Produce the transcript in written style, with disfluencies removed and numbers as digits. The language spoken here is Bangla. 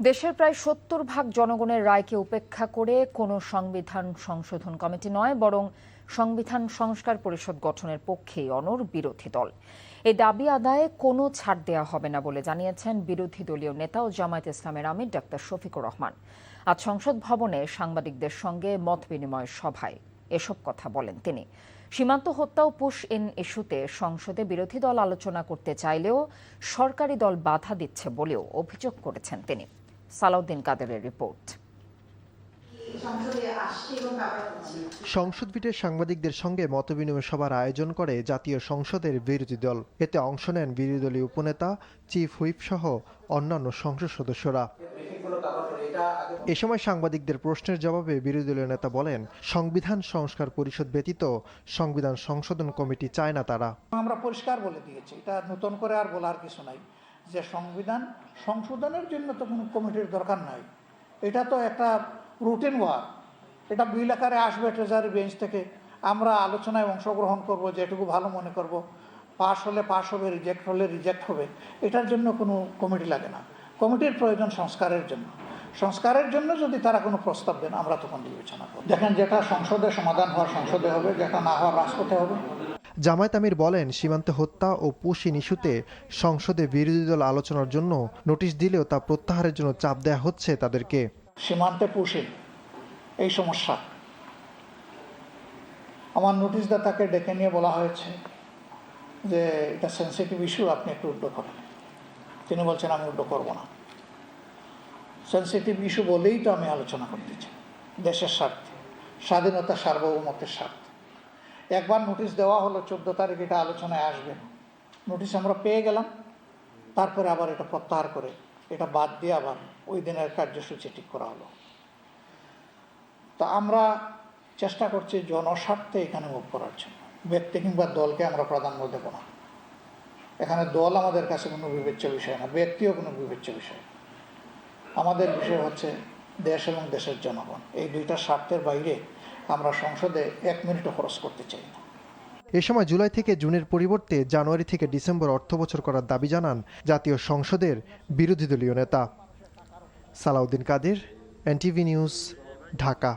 দেশের প্রায় ৭০% জনগণের রায়কে উপেক্ষা করে কোনো সংবিধান সংশোধন কমিটি নয়, বরং সংবিধান সংস্কার পরিষদ গঠনের পক্ষেই অনড় বিরোধী দল। এই দাবি আদায়ে কোনো ছাড় দেওয়া হবে না বলে জানিয়েছেন বিরোধী দলীয় নেতা ও জামায়াত ইসলামের আমির ডাক্তার শফিকুর রহমান। আজ সংসদ ভবনে সাংবাদিকদের সঙ্গে মতবিনিময় সভায় এসব কথা বলেন তিনি। সীমান্ত হত্যা ও পুশ ইন ইস্যুতে সংসদে বিরোধী দল আলোচনা করতে চাইলেও সরকারি দল বাধা দিচ্ছে বলেও অভিযোগ করেছেন তিনি। সালাউদ্দিন কাদেরের রিপোর্ট। সংসদ ভিটের সাংবাদিকদের সঙ্গে মতবিনিময় সভার আয়োজন করে জাতীয় সংসদের বিরোধী দল। এতে অংশ নেন বিরোধী দলীয় উপনেতা, চিফ হুইপ সহ অন্যান্য সংসদ সদস্যরা। এ সময় সাংবাদিকদের প্রশ্নের জবাবে বিরোধী দলীয় নেতা বলেন, সংবিধান সংস্কার পরিষদ ব্যতীত সংবিধান সংশোধন কমিটি চায় না তারা। আমরা পরিষ্কার বলে দিয়েছি, এটা নতুন করে আর বলার কিছু নাই যে সংবিধান সংশোধনের জন্য তো কোনো কমিটির দরকার নাই। এটা তো একটা রুটিন ওয়ার্ক। এটা বিল আকারে আসবে ট্রেজারি বেঞ্চ থেকে, আমরা আলোচনায় অংশগ্রহণ করব, যেটুকু ভালো মনে করব, পাশ হলে পাশ হবে, রিজেক্ট হলে রিজেক্ট হবে। এটার জন্য কোনো কমিটি লাগে না। কমিটির প্রয়োজন সংস্কারের জন্য। সংস্কারের জন্য যদি তারা কোনো প্রস্তাব দেন, আমরা তখন বিবেচনা করব। দেখেন, যেটা সংসদে সমাধান হওয়ার সংসদে হবে, যেটা না হওয়ার রাজপথে হবে। জামায়াত আমির বলেন, সীমান্তে হত্যা ও পুশ ইন ইস্যুতে সংসদে বিরোধী দল আলোচনার জন্য নোটিশ দিলেও তা প্রত্যাহারের জন্য চাপ দেওয়া হচ্ছে তাদেরকে। সীমান্তে পুশ ইন এই সমস্যা, আমার নোটিশদাতাকে ডেকে নিয়ে বলা হয়েছে যে এটা সেন্সিটিভ ইস্যু, আপনি একটু উল্টো করেন। তিনি বলছেন আমি উল্টো করব না। সেন্সিটিভ ইস্যু বলেই তো আমি আলোচনা করতে চাই, দেশের স্বার্থে, স্বাধীনতা সার্বভৌমত্বের স্বার্থে। একবার নোটিশ দেওয়া হলো 14 তারিখ এটা আলোচনায় আসবে, নোটিশ আমরা পেয়ে গেলাম, তারপরে আবার এটা প্রত্যাহার করে এটা বাদ দিয়ে আবার ওই দিনের কার্যসূচি ঠিক করা হলো। তা আমরা চেষ্টা করছি জনস্বার্থে এখানে মুভ করার জন্য। ব্যক্তি কিংবা দলকে আমরা প্রাধান্য দেব না। এখানে দল আমাদের কাছে কোনো বিবেচ্য বিষয় না, ব্যক্তিও কোনো বিবেচ্য বিষয়। আমাদের বিষয় হচ্ছে দেশ এবং দেশের জনগণ। এই দুইটা স্বার্থের বাইরে আমরা সংসদে 1 মিনিটও খরচ করতে চাই না। এ সময় জুলাই থেকে জুনের পরিবর্তে জানুয়ারি থেকে ডিসেম্বর অর্থবছর করার দাবি জানান জাতীয় সংসদের বিরোধী দলীয় নেতা। সালাউদ্দিন কাদের, এনটিভি নিউজ, ঢাকা।